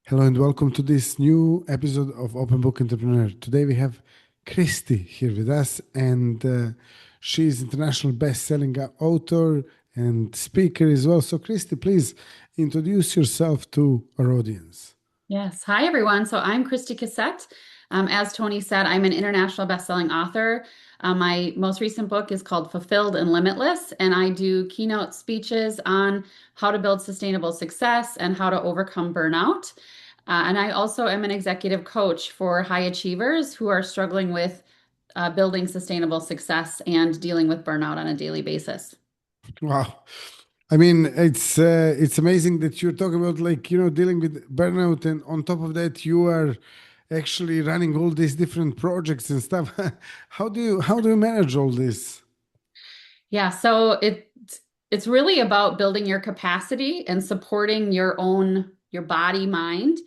Hello and welcome to this new episode of Open Book Entrepreneur. Today we have Christi here with us, and she's international best-selling author and speaker as well. So, Christi, please introduce yourself to our audience. Yes. Hi, everyone. So I'm Christi Cossette. As Tony said, I'm an international best-selling author. My most recent book is called Fulfilled and Limitless, and I do keynote speeches on how to build sustainable success and how to overcome burnout. And I also am an executive coach for high achievers who are struggling with building sustainable success and dealing with burnout on a daily basis. Wow. I mean, it's amazing that you're talking about dealing with burnout, and on top of that, you are actually running all these different projects and stuff. How do you manage all this? Yeah, so it's really about building your capacity and supporting your body, mind.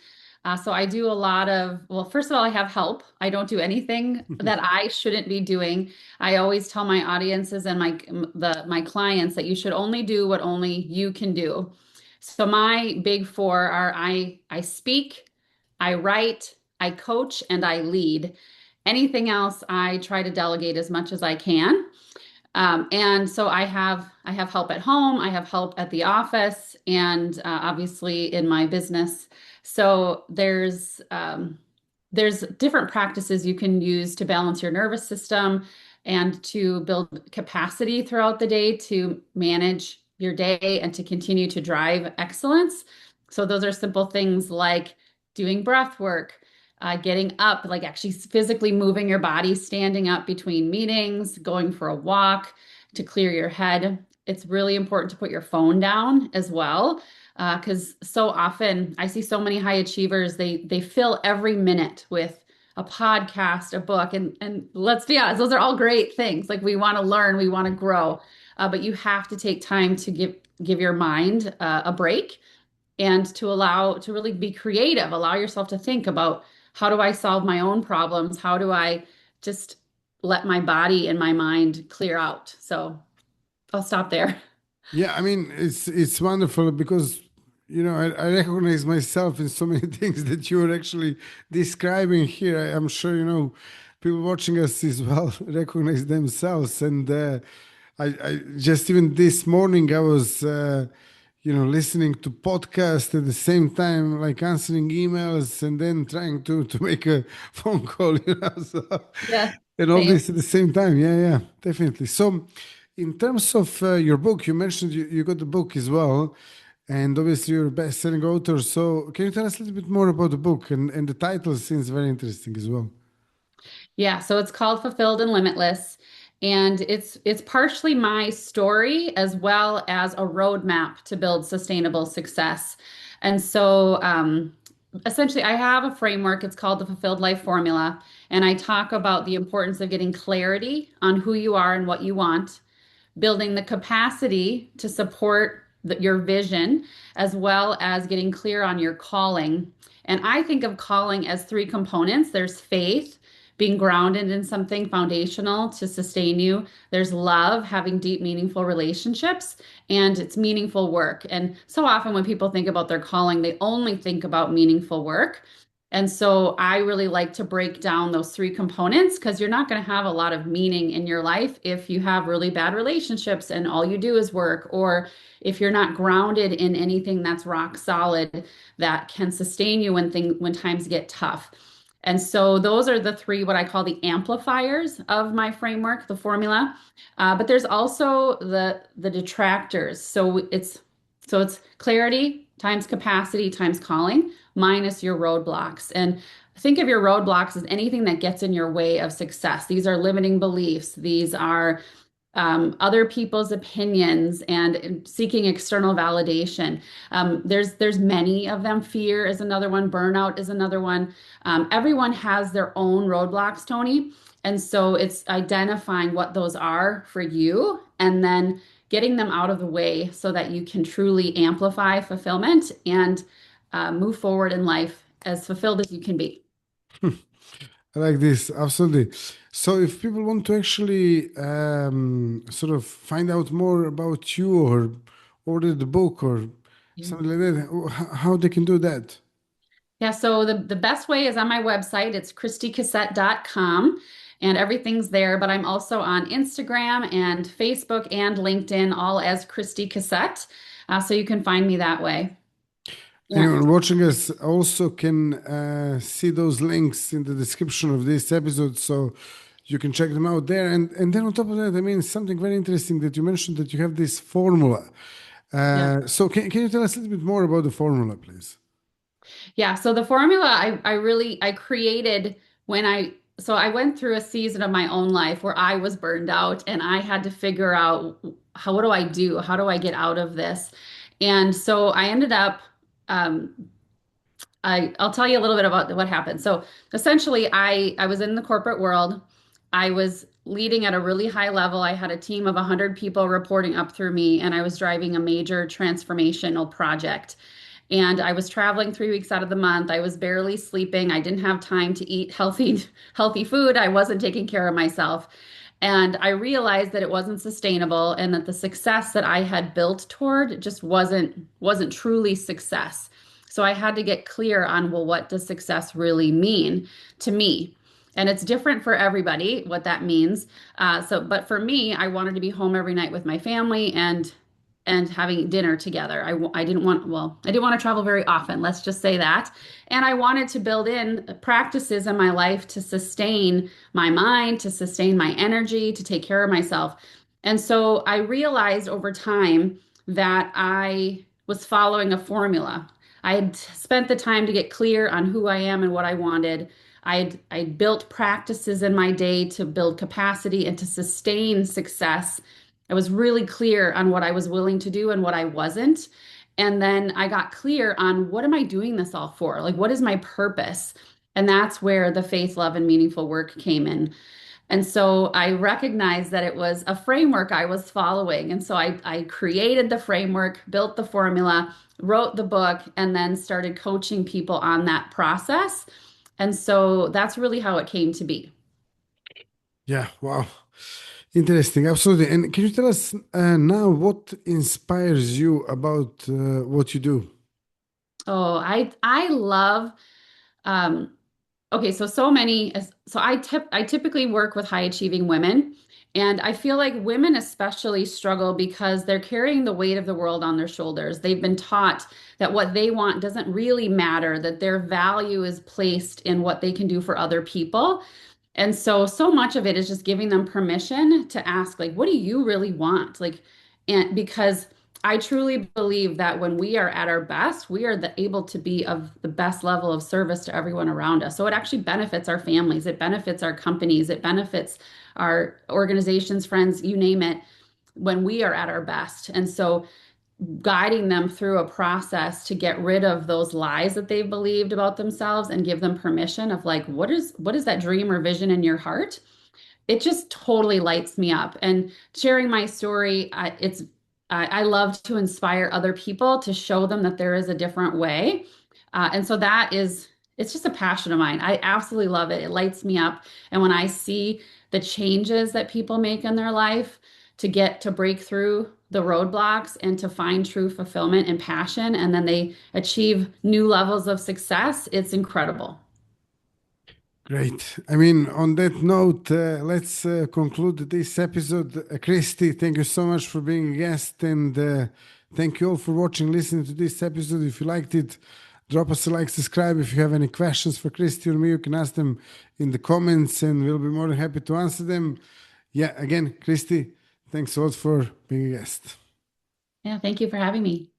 So I do a lot of, well, first of all, I have help. I don't do anything that I shouldn't be doing. I always tell my audiences and my clients that you should only do what only you can do. So my big four are I speak, I write, I coach, and I lead. Anything else I try to delegate as much as I can. And so I have help at home, I have help at the office, and obviously in my business. So there's different practices you can use to balance your nervous system and to build capacity throughout the day to manage your day and to continue to drive excellence. So those are simple things like doing breath work, getting up, like actually physically moving your body, standing up between meetings, going for a walk to clear your head. It's really important to put your phone down as well, because so often I see so many high achievers, they fill every minute with a podcast, a book, and let's be honest, those are all great things. Like we want to learn, we want to grow, but you have to take time to give your mind a break and to allow to really be creative, allow yourself to think about how do I solve my own problems? How do I just let my body and my mind clear out? So I'll stop there. Yeah, I mean, it's wonderful because I recognize myself in so many things that you're actually describing here. I'm sure people watching us as well recognize themselves. And I just even this morning I was listening to podcast at the same time, like answering emails and then trying to make a phone call. So, Yeah, and all same. this at the same time. Yeah, yeah, definitely. So, in terms of your book, you mentioned you got the book as well, and obviously you're a best-selling author. So, can you tell us a little bit more about the book? And the title seems very interesting as well. Yeah, so it's called Fulfilled and Limitless. And it's partially my story as well as a roadmap to build sustainable success. And so essentially I have a framework. It's called the Fulfilled Life Formula. And I talk about the importance of getting clarity on who you are and what you want, building the capacity to support your vision, as well as getting clear on your calling. And I think of calling as three components. There's faith, being grounded in something foundational to sustain you. There's love, having deep, meaningful relationships, and it's meaningful work. And so often when people think about their calling, they only think about meaningful work. And so I really like to break down those three components because you're not going to have a lot of meaning in your life if you have really bad relationships and all you do is work, or if you're not grounded in anything that's rock solid that can sustain you when times get tough. And so those are the three, what I call the amplifiers of my framework, the formula. But there's also the detractors. So it's clarity times capacity times calling minus your roadblocks. And think of your roadblocks as anything that gets in your way of success. These are limiting beliefs. These are other people's opinions and seeking external validation. There's many of them. Fear is another one. Burnout is another one. Everyone has their own roadblocks, Tony. And so it's identifying what those are for you and then getting them out of the way so that you can truly amplify fulfillment and move forward in life as fulfilled as you can be. I like this, absolutely. So, if people want to actually sort of find out more about you or order the book or something like that, how they can do that? Yeah, so the best way is on my website. It's christicossette.com and everything's there. But I'm also on Instagram and Facebook and LinkedIn, all as Christi Cossette. So you can find me that way. Yeah. Anyone watching us also can see those links in the description of this episode, so you can check them out there. And then on top of that, I mean, something very interesting that you mentioned that you have this formula. Yeah. So can you tell us a little bit more about the formula, please? Yeah, so the formula I created when I went through a season of my own life where I was burned out and I had to figure out how what do I do? How do I get out of this? And so I ended up um, I'll tell you a little bit about what happened. So essentially, I was in the corporate world. I was leading at a really high level. I had a team of 100 people reporting up through me, and I was driving a major transformational project. And I was traveling 3 weeks out of the month. I was barely sleeping. I didn't have time to eat healthy food. I wasn't taking care of myself. And I realized that it wasn't sustainable and that the success that I had built toward just wasn't truly success. So I had to get clear on, well, what does success really mean to me? And it's different for everybody what that means. But for me, I wanted to be home every night with my family and having dinner together. I didn't want, well, I didn't want to travel very often, let's just say that. And I wanted to build in practices in my life to sustain my mind, to sustain my energy, to take care of myself. And so I realized over time that I was following a formula. I had spent the time to get clear on who I am and what I wanted. I built practices in my day to build capacity and to sustain success. I was really clear on what I was willing to do and what I wasn't. And then I got clear on what am I doing this all for? Like, what is my purpose? And that's where the faith, love, and meaningful work came in. And so I recognized that it was a framework I was following. And so I created the framework, built the formula, wrote the book, and then started coaching people on that process. And so that's really how it came to be. Yeah, wow. Interesting, absolutely. And can you tell us now what inspires you about what you do? Oh, I love um, okay, so many so I typically work with high achieving women and I feel like women especially struggle because they're carrying the weight of the world on their shoulders. They've been taught that what they want doesn't really matter, that their value is placed in what they can do for other people. And so much of it is just giving them permission to ask, like, what do you really want? Like, and because I truly believe that when we are at our best, we are able to be of the best level of service to everyone around us. So it actually benefits our families, it benefits our companies, it benefits our organizations, friends, you name it, when we are at our best. And so guiding them through a process to get rid of those lies that they've believed about themselves and give them permission of like, what is that dream or vision in your heart? It just totally lights me up. And sharing my story, I love to inspire other people to show them that there is a different way. And so it's just a passion of mine. I absolutely love it. It lights me up. And when I see the changes that people make in their life to get to break through the roadblocks and to find true fulfillment and passion, and then they achieve new levels of success, it's incredible. Great. I mean, on that note, let's conclude this episode. Christy, thank you so much for being a guest, and thank you all for watching, listening to this episode. If you liked it, drop us a like, subscribe. If you have any questions for Christy or me, you can ask them in the comments, and we'll be more than happy to answer them. Yeah, again, Christy, thanks a lot for being a guest. Yeah, thank you for having me.